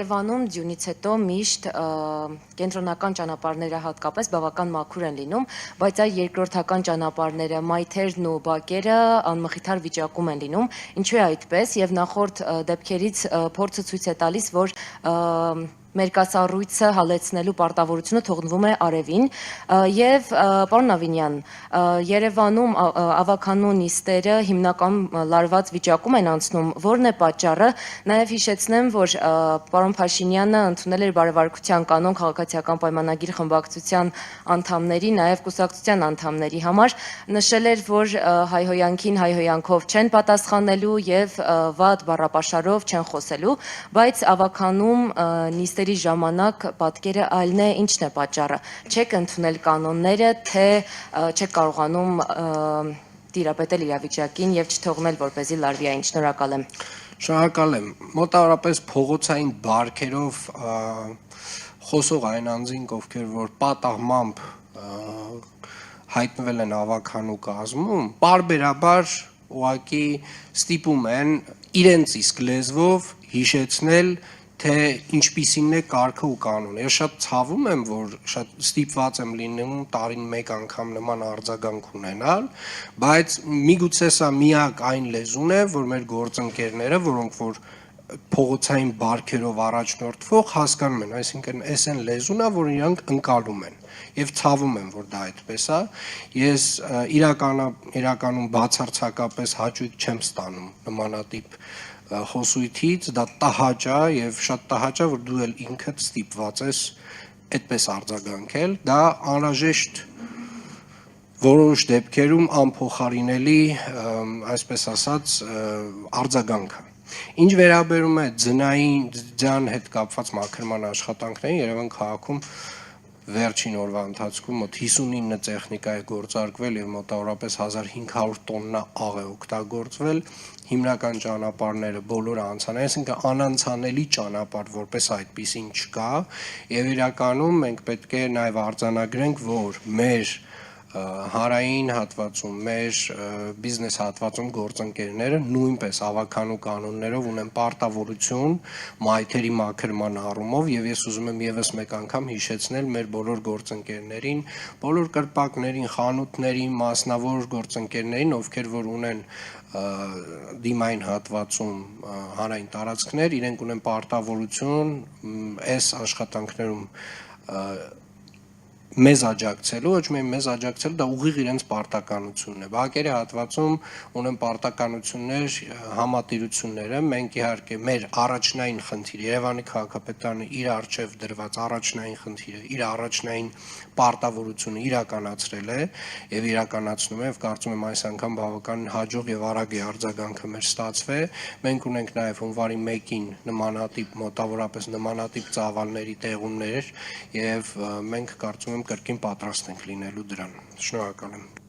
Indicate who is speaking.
Speaker 1: Երևանում ձյունից հետո միշտ կենտրոնական ճանապարհները հատկապես բավական մաքուր են լինում, բայց այդ երկրորդական ճանապարհները, մայթերն ու բակերը անմխիթար վիճակում են լինում։ Ինչու է այդպես եւ նախորդ դեպքերից փորձը ցույց է տալիս, որ մերկասառույցը հալեցնելու պարտավորությունը թողնվում է արևին եւ պարոն Ավինյան, Երևանում ավականու նիստերը հիմնականում լարված վիճակում են անցնում, որն է պատճառը? Նաեւ հիշեցնեմ, որ պարոն Փաշինյանը ընդունել էր բարեվարկության կանոն քաղաքացիական պայմանագիր խմբակցության անդամների, նաեւ կուսակցության անդամների համար, նշել էր, որ հայհոյանքին հայհոյանքով չեն պատասխանելու եւ վատ բառապաշարով չեն խոսելու, բայց ավականում նիստերի ժամանակ պատկերը այլն է, ինչն է պատճառը։ Չեք ընդունել կանոնները, թե չեք կարողանում տիրապետել իրավիճակին եւ չթողնել, որպեսզի լարվի այն։ Շնորհակալ եմ։
Speaker 2: Շնորհակալ եմ։ Մոտավորապես փողոցային բարքերով խոսող այն անձինք, ովքեր որ պատահմամբ հայտնվել են ավականու կազմում, պարբերաբար ուղղակի ստիպում են իրենց իսկ լեզվով հիշեցնել, թե ինչպիսին է կարգը ու կանոնը։ Ես շատ ցավում եմ, որ շատ ստիպված եմ լինում տարին մեկ անգամ նման արձագանք ունենալ, բայց միգուցե սա միակ այն լեզուն է, որ մեր գործընկերները, որոնք որ փողոցային բարքերով առաջնորդվող հասկանում են, այսինքն այս այն լեզուն է, որ իրանք ընկալում են եւ ցավում եմ, որ դա այդպես է։ Ես իրականում բացարձակապես հաճույք չեմ ստանում նմանատիպ խոսույթից, դա տհաճ է եւ շատ տհաճ է, որ դու էլ ինքդ ստիպված ես այդպես արձագանքել, դա անհրաժեշտ որոշ դեպքերում անփոխարինելի, այսպես ասած, արձագանք է։ Ինչ վերաբերում է ձյան հետ կապված մաքրման աշխատանքներին, Երևան քաղաքում վերջին օրվա ընթացքում մոտ 59 տեխնիկա է գործարկվել եւ մոտավորապես 1500 տոննա աղ է օգտագործվել, հիմնական ճանապարհները բոլորը անցան, այսինքն անանցանելի ճանապարհ որպես այդպեսին չկա եւ իրականում մենք պետք է նաեւ արձանագրենք, որ մեր հանրային հատվածում, մեր բիզնես հատվածում գործընկերները նույնպես ավականու կանոններով ունեն պարտավորություն մայթերի մաքրման առումով եւ ես ուզում եմ եւս մեկ անգամ հիշեցնել մեր բոլոր գործընկերներին, բոլոր կրպակներին, խանութներին, մասնավոր գործընկերներին, ովքեր որ ունեն դիմային հատվածում հանրային տարածքներ, իրենք ունեն պարտավորություն այս աշխատանքներում մեզ աջակցելու, ոչ միայն մեզ աջակցելու, դա ուղիղ իրենց պարտականությունն է։ Բակերի հատվածում ունեն պարտականություններ, համատիրությունները, մենք իհարկե մեր առաջնային խնդիրը, Երևանի քաղաքապետարանը իր արժև դրված առաջնային խնդիրը, իր առաջնային պարտավորությունը իրականացրել է եւ իրականացնում է եւ կարծում եմ այս անգամ բավական հաջող եւ արագ է արձագանքը մեր ստացվել։ Մենք ունենք նաեւ հունվարի 1-ին նմանատիպ մոտավորապես նմանատիպ ծավալների տեղումներ եւ մենք կարծում եմ կրկին պատրաստ ենք լինելու դրան։ Շնորհակալ եմ։